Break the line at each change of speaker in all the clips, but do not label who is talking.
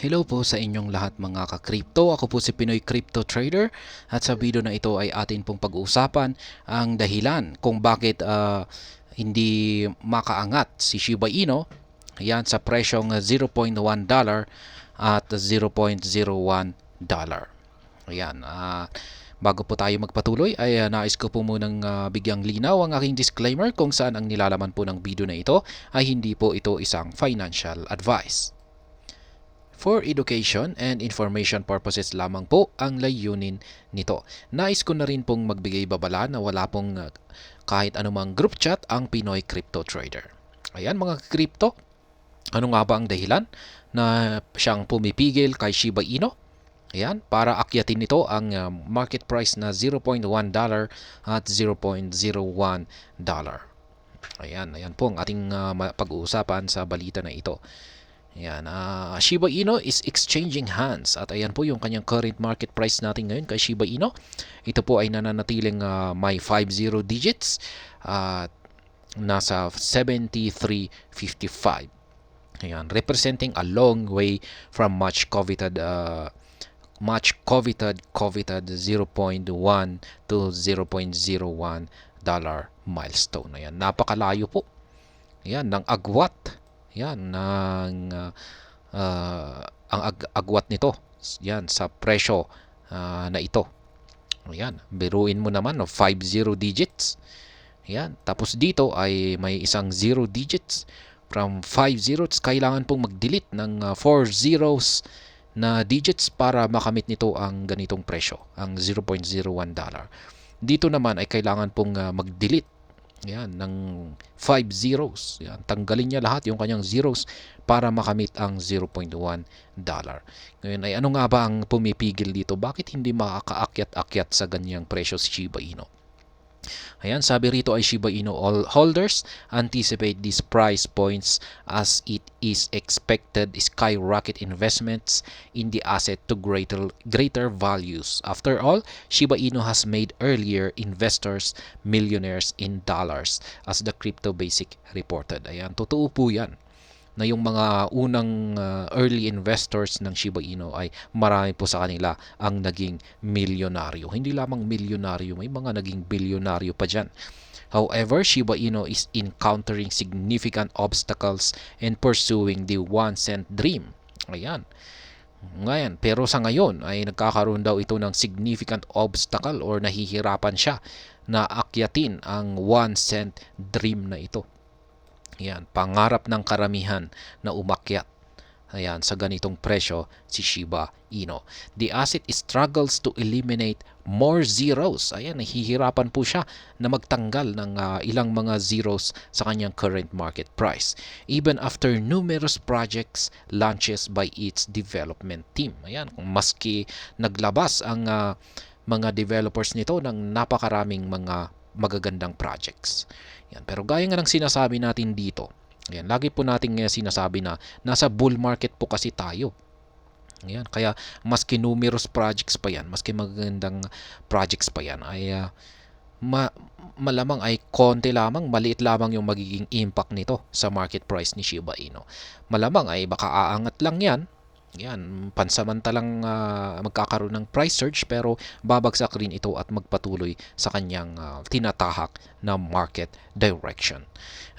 Hello po sa inyong lahat mga ka-crypto. Ako po si Pinoy Crypto Trader at sa video na ito ay atin pong pag-uusapan ang dahilan kung bakit hindi makaangat si Shiba Inu yan sa presyong $0.1 at $0.01. Ayan, bago po tayo magpatuloy ay nais ko po munang bigyang linaw ang aking disclaimer kung saan ang nilalaman po ng video na ito ay hindi po ito isang financial advice. For education and information purposes lamang po ang layunin nito. Nais ko na rin pong magbigay babala na wala pong kahit anumang group chat ang Pinoy Crypto Trader. Ayan mga crypto, ano nga ba ang dahilan na siyang pumipigil kay Shiba Inu? Ayan, para akyatin nito ang market price na $0.1 at $0.01. Ayan po ang ating pag-uusapan sa balita na ito. Ayan, Shiba Inu is exchanging hands at ayan po yung kanyang current market price natin ngayon kay Shiba Inu. Ito po ay nananatiling may 50 digits at nasa 73.55. Ayan, representing a long way from much coveted $0.1 to $0.01 milestone. Ayan, napakalayo po. Ayan, ng agwat. Yan ang agwat nito. Yan sa presyo na ito. Yan, biruin mo naman 50 digits. Yan, tapos dito ay may isang 0 digits. From 5 zeros, kailangan pong mag-delete ng 4 zeros na digits para makamit nito ang ganitong presyo, ang $0.01. Dito naman ay kailangan pong mag-delete yan, ng 5 zeros. Yan, tanggalin niya lahat yung kanyang zeros para makamit ang $0.1. Ngayon ay ano nga ba ang pumipigil dito? Bakit hindi makakaakyat-akyat sa ganyang presyo si Shiba Inu? Ayan, sabi rito ay Shiba Inu holders anticipate these price points as it is expected skyrocket investments in the asset to greater values. After all, Shiba Inu has made earlier investors millionaires in dollars as the Crypto Basic reported. Ayan, totoo po yan na yung mga unang early investors ng Shiba Inu ay marami po sa kanila ang naging milyonaryo. Hindi lamang milyonaryo, may mga naging bilyonaryo pa dyan. However, Shiba Inu is encountering significant obstacles in pursuing the 1 cent dream. Ayan. Ngayon, pero sa ngayon ay nagkakaroon daw ito ng significant obstacle or nahihirapan siya na akyatin ang 1 cent dream na ito. Yan, pangarap ng karamihan na umakyat. Ayan, sa ganitong presyo si Shiba Inu. The asset struggles to eliminate more zeros. Ayan, nahihirapan po siya na magtanggal ng ilang mga zeros sa kanyang current market price. Even after numerous projects launches by its development team. Ayan, kung maski naglabas ang mga developers nito ng napakaraming mga magagandang projects. Yan. Pero gaya nga ng sinasabi natin dito, yan, lagi po nating sinasabi na nasa bull market po kasi tayo. Yan. Kaya maski numerous projects pa yan, maski magagandang projects pa yan, ay malamang ay konti lamang, maliit lamang yung magiging impact nito sa market price ni Shiba Inu. Malamang ay baka aangat lang yan. Yan, pansamantalang magkakaroon ng price surge pero babagsak rin ito at magpatuloy sa kanyang tinatahak na market direction.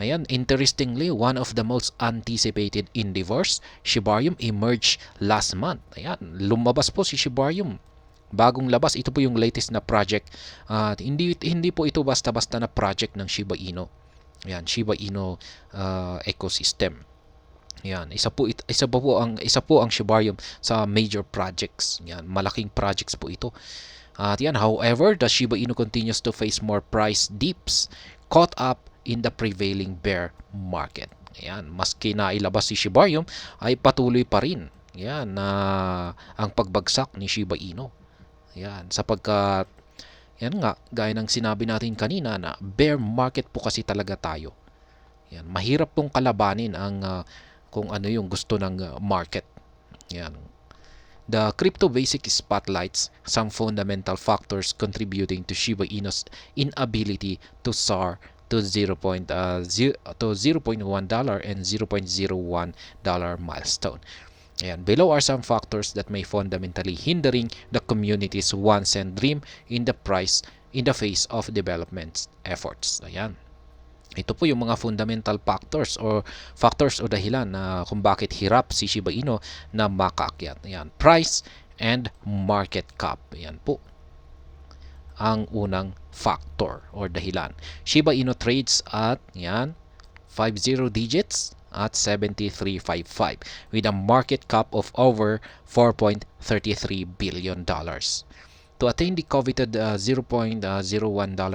Ayan, interestingly, one of the most anticipated endeavors, Shibarium, emerged last month. Ayan, lumabas po si Shibarium. Bagong labas, ito po yung latest na project. Hindi po ito basta-basta na project ng Shiba Inu. Ayan, Shiba Inu ecosystem. Yan, isa po ang Shibarium sa major projects. Yan, malaking projects po ito. At yan, however, the Shiba Inu continues to face more price dips caught up in the prevailing bear market. Yan, maski na ilabas si Shibarium ay patuloy pa rin. Yan, ang pagbagsak ni Shiba Inu. Yan, sapagkat yan nga, gaya ng sinabi natin kanina na bear market po kasi talaga tayo. Yan, mahirap pong kalabanin ang kung ano yung gusto ng market. Yan. The Crypto Basic spotlights some fundamental factors contributing to Shiba Inu's inability to soar to $0.1 and $0.01 milestone. Ayan, below are some factors that may fundamentally hindering the community's wants and dream in the face of development efforts. Ayan. Ito po yung mga fundamental factors o dahilan na kung bakit hirap si Shiba Inu na makaakyat. Ayan, price and market cap. Ayan po ang unang factor or dahilan. Shiba Inu trades at 50 digits at 73.55 with a market cap of over $4.33 billion. To attain the coveted $0.01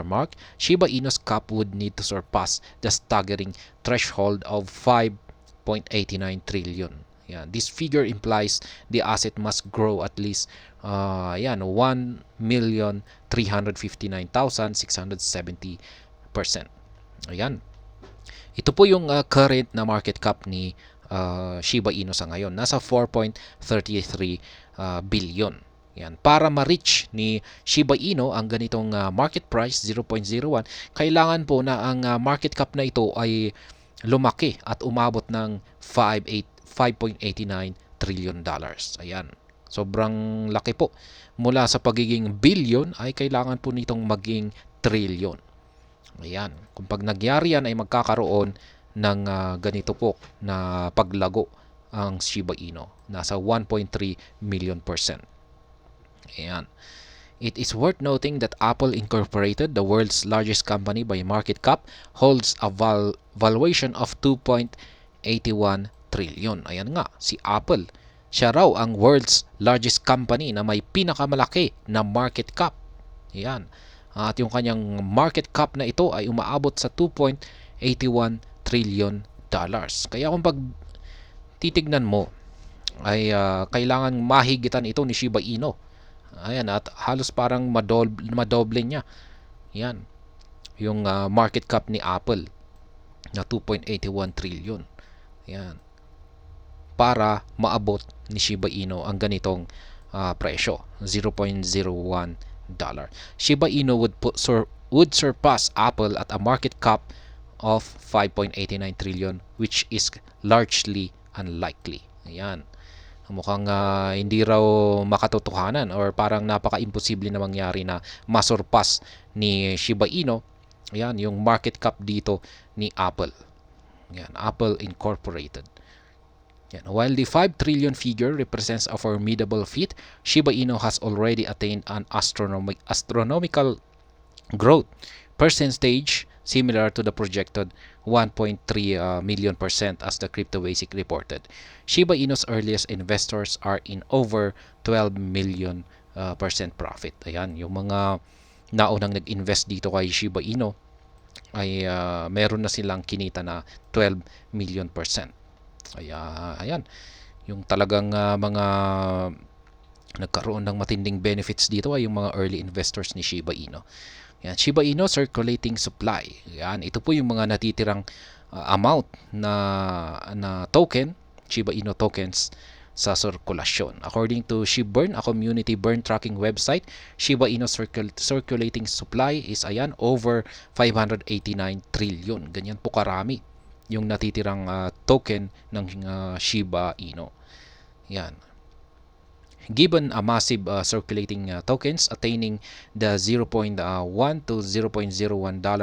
mark, Shiba Inu's cap would need to surpass the staggering threshold of 5.89 trillion. Yan. This figure implies the asset must grow at least 1,359,670%. Ayan. Ito po yung current na market cap ni Shiba Inu sa ngayon. Nasa 4.33 billion. Yan. Para ma-reach ni Shiba Inu ang ganitong market price 0.01, kailangan po na ang market cap na ito ay lumaki at umabot ng 5.89 trillion dollars. Ayan. Sobrang laki po. Mula sa pagiging billion ay kailangan po nitong maging trillion. Ayan. Kung pag nagyari yan ay magkakaroon ng ganito po na paglago ang Shiba Inu. Nasa 1.3 million %. Ayan. It is worth noting that Apple Incorporated, the world's largest company by market cap, holds a valuation of 2.81 trillion. Ayan nga, si Apple. Siya raw ang world's largest company na may pinakamalaki na market cap. Ayan. At yung kanyang market cap na ito ay umaabot sa 2.81 trillion dollars. Kaya kung pag titignan mo, ay kailangan mahigitan ito ni Shiba Inu. Ayan, at halos parang madoble niya. Yan. Yung market cap ni Apple na 2.81 trillion. Yan. Para maabot ni Shiba Inu ang ganitong presyo, $0.01. Shiba Inu would surpass Apple at a market cap of 5.89 trillion, which is largely unlikely. Ayan. Mukhang hindi raw makatotohanan or parang napaka-imposible na mangyari na masurpass ni Shiba Inu yung market cap dito ni Apple. Yan, Apple Incorporated. Yan. While the 5 trillion figure represents a formidable feat, Shiba Inu has already attained an astronomical growth percentage similar to the projected 1.3 million % as the Crypto Basic reported. Shiba Inu's earliest investors are in over 12 million % profit. Ayan, yung mga naunang nag-invest dito kay Shiba Inu ay meron na silang kinita na 12 million %. Ayan, yung talagang mga nagkaroon ng matinding benefits dito ay yung mga early investors ni Shiba Inu. Yan, Shiba Inu circulating supply. Yan, ito po yung mga natitirang amount na token, Shiba Inu tokens sa sirkulasyon. According to ShibBurn, a community burn tracking website, Shiba Inu circulating supply is over 589 trillion. Ganyan po karami yung natitirang token ng Shiba Inu. Yan. Given a massive circulating tokens, attaining the 0.1 to $0.01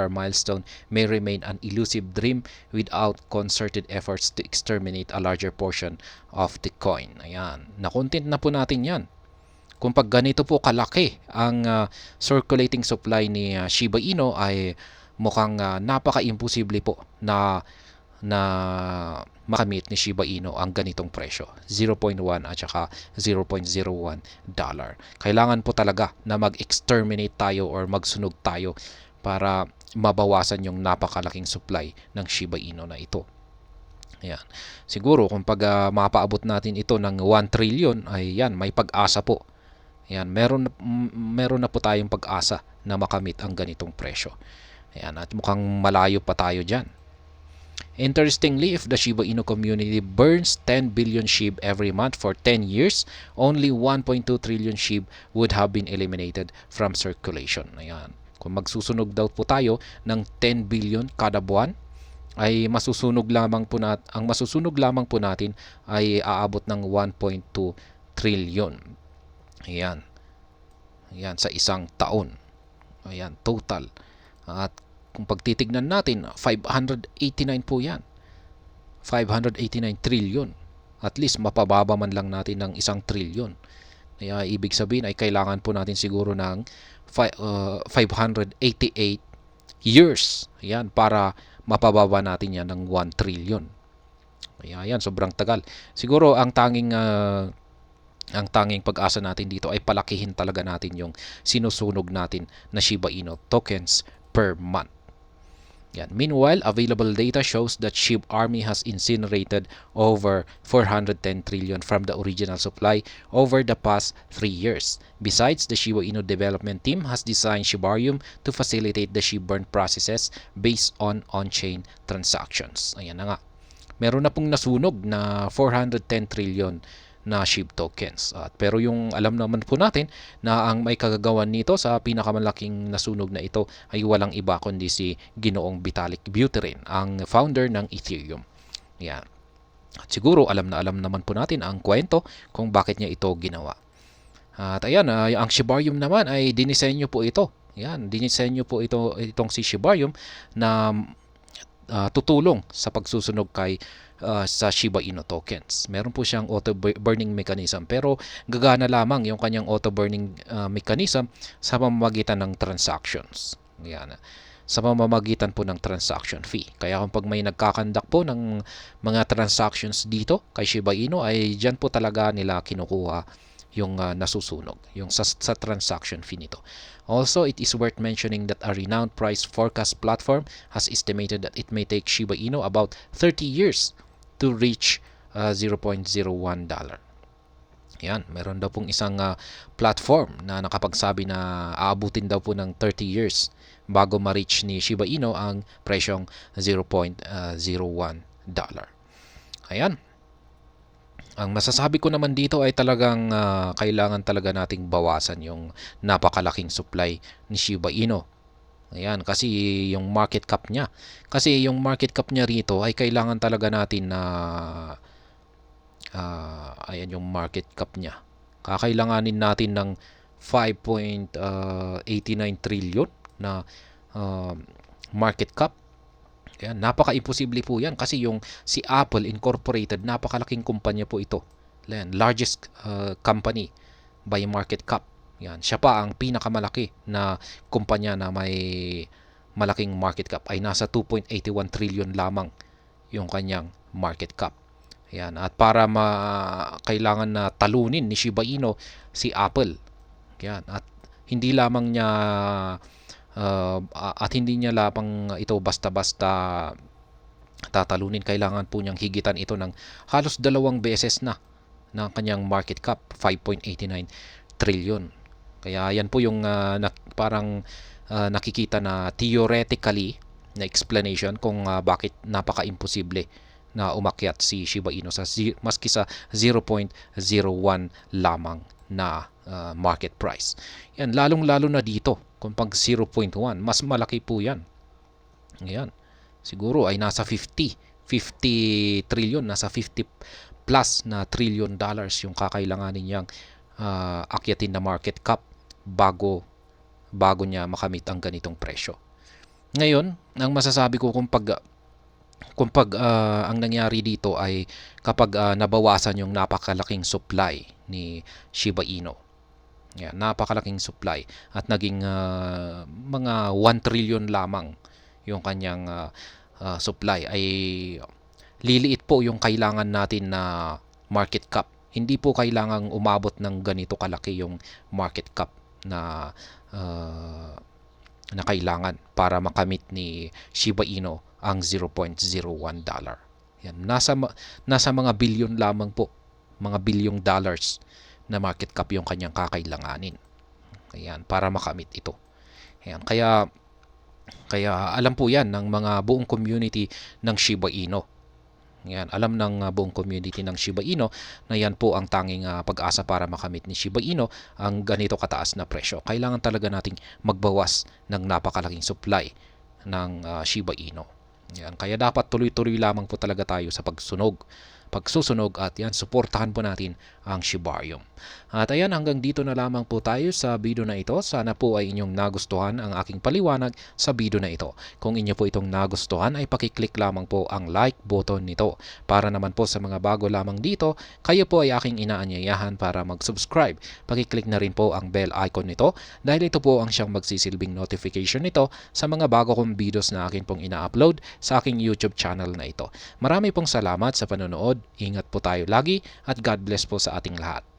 milestone may remain an elusive dream without concerted efforts to exterminate a larger portion of the coin. Ayan, na-content na po natin yan. Kung pag ganito po kalaki ang circulating supply ni Shiba Inu ay mukhang napaka-imposible po na makamit ni Shiba Inu ang ganitong presyo, 0.1 at saka $0.01. Kailangan po talaga na mag-exterminate tayo or magsunog tayo para mabawasan yung napakalaking supply ng Shiba Inu na ito. Ayan. Siguro kung pag mapaabot natin ito ng 1 trillion ay yan, may pag-asa po. Ayan, meron na po tayong pag-asa na makamit ang ganitong presyo. Ayan, at mukhang malayo pa tayo dyan. Interestingly, if the Shiba Inu community burns 10 billion SHIB every month for 10 years, only 1.2 trillion SHIB would have been eliminated from circulation. Ayan. Kung magsusunog daw po tayo ng 10 billion kada buwan, ay ang masusunog lamang po natin ay aabot ng 1.2 trillion. Ayan. Ayan, sa isang taon. Ayan, total. At kung pagtitignan natin, 589 po yan. 589 trillion. At least mapababa man lang natin ng 1 trillion. Kaya ibig sabihin ay kailangan po natin siguro ng 588 years. Ayan, para mapababa natin yan ng 1 trillion. Kaya yan, sobrang tagal. Siguro ang tanging pag-asa natin dito ay palakihin talaga natin yung sinusunog natin na Shiba Inu tokens per month. Yan. Meanwhile, available data shows that SHIB Army has incinerated over 410 trillion from the original supply over the past 3 years. Besides, the Shiba Inu development team has designed Shibarium to facilitate the SHIB burn processes based on on-chain transactions. Ayan na nga. Meron na pong nasunog na 410 trillion na SHIB tokens. Pero yung alam naman po natin na ang may kagagawan nito sa pinakamalaking nasunog na ito ay walang iba kundi si Ginoong Vitalik Buterin, ang founder ng Ethereum. Yan. At siguro alam naman po natin ang kwento kung bakit niya ito ginawa. At ayan, ang Shibarium naman ay dinisenyo po ito. Yan, dinisenyo po itong si Shibarium na tutulong sa pagsusunog sa Shiba Inu tokens. Meron po siyang auto-burning mechanism pero gagana lamang yung kanyang auto-burning mechanism sa pamamagitan ng transactions. Yan. Sa pamamagitan po ng transaction fee. Kaya kung pag may nagkakandak po ng mga transactions dito kay Shiba Inu ay dyan po talaga nila kinukuha yung nasusunog, yung sa transaction fee nito. Also, it is worth mentioning that a renowned price forecast platform has estimated that it may take Shiba Inu about 30 years to reach $0.01. Yan, meron daw pong isang platform na nakapagsabi na aabutin daw po ng 30 years bago ma-reach ni Shiba Inu ang presyong $0.01. Ayan. Ang masasabi ko naman dito ay talagang kailangan talaga nating bawasan yung napakalaking supply ni Shiba Inu. Ayan, kasi yung market cap niya. Kasi yung market cap niya rito ay kailangan talaga natin na ayan yung market cap niya. Kakailanganin natin ng 5.89 trillion na market cap. Ayan, napaka-imposible po yan kasi yung si Apple Incorporated, napakalaking kumpanya po ito. Ayan, largest company by market cap. Yan, siya pa ang pinakamalaki na kumpanya na may malaking market cap ay nasa 2.81 trillion lamang yung kanyang market cap. Yan, at para kailangan na talunin ni Shiba Inu si Apple. Yan, at hindi lamang niya ito basta-basta tatalunin, kailangan po niyang higitan ito ng halos 2 beses na ng kanyang market cap, 5.89 trillion. Kaya yan po yung parang nakikita na theoretically na explanation kung bakit napaka-imposible na umakyat si Shiba Inu maski sa 0.01 lamang na market price. Yan, lalong-lalo na dito kung pag 0.1, mas malaki po yan. Yan. Siguro ay nasa 50 trillion, nasa 50 plus na trillion dollars yung kakailanganin niyang akyatin na market cap bago niya makamit ang ganitong presyo. Ngayon, ang masasabi ko kung pag ang nangyari dito ay kapag nabawasan yung napakalaking supply ni Shiba Inu. Yan, napakalaking supply at naging mga 1 trillion lamang yung kanyang supply, ay liliit po yung kailangan natin na market cap. Hindi po kailangang umabot ng ganito kalaki yung market cap na kailangan para makamit ni Shiba Inu ang $0.01. Yan, nasa mga bilyon lamang po, mga bilyong dollars na market cap yung kanyang kakailanganin. Ayan, para makamit ito. Ayan, kaya alam po yan ng mga buong community ng Shiba Inu. Yan, alam ng buong community ng Shiba Inu na yan po ang tanging pag-asa para makamit ni Shiba Inu ang ganito kataas na presyo. Kailangan talaga nating magbawas ng napakalaking supply ng Shiba Inu. Yan, kaya dapat tuloy-tuloy lamang po talaga tayo sa pagsusunog at yan, suportahan po natin ang Shibarium. At ayan, hanggang dito na lamang po tayo sa video na ito. Sana po ay inyong nagustuhan ang aking paliwanag sa video na ito. Kung inyo po itong nagustuhan ay pakiclick lamang po ang like button nito. Para naman po sa mga bago lamang dito, kayo po ay aking inaanyayahan para mag-subscribe. Pakiclick na rin po ang bell icon nito dahil ito po ang siyang magsisilbing notification nito sa mga bago kong videos na akin pong ina-upload sa aking YouTube channel na ito. Marami pong salamat sa panonood. Ingat po tayo lagi at God bless po sa ating lahat.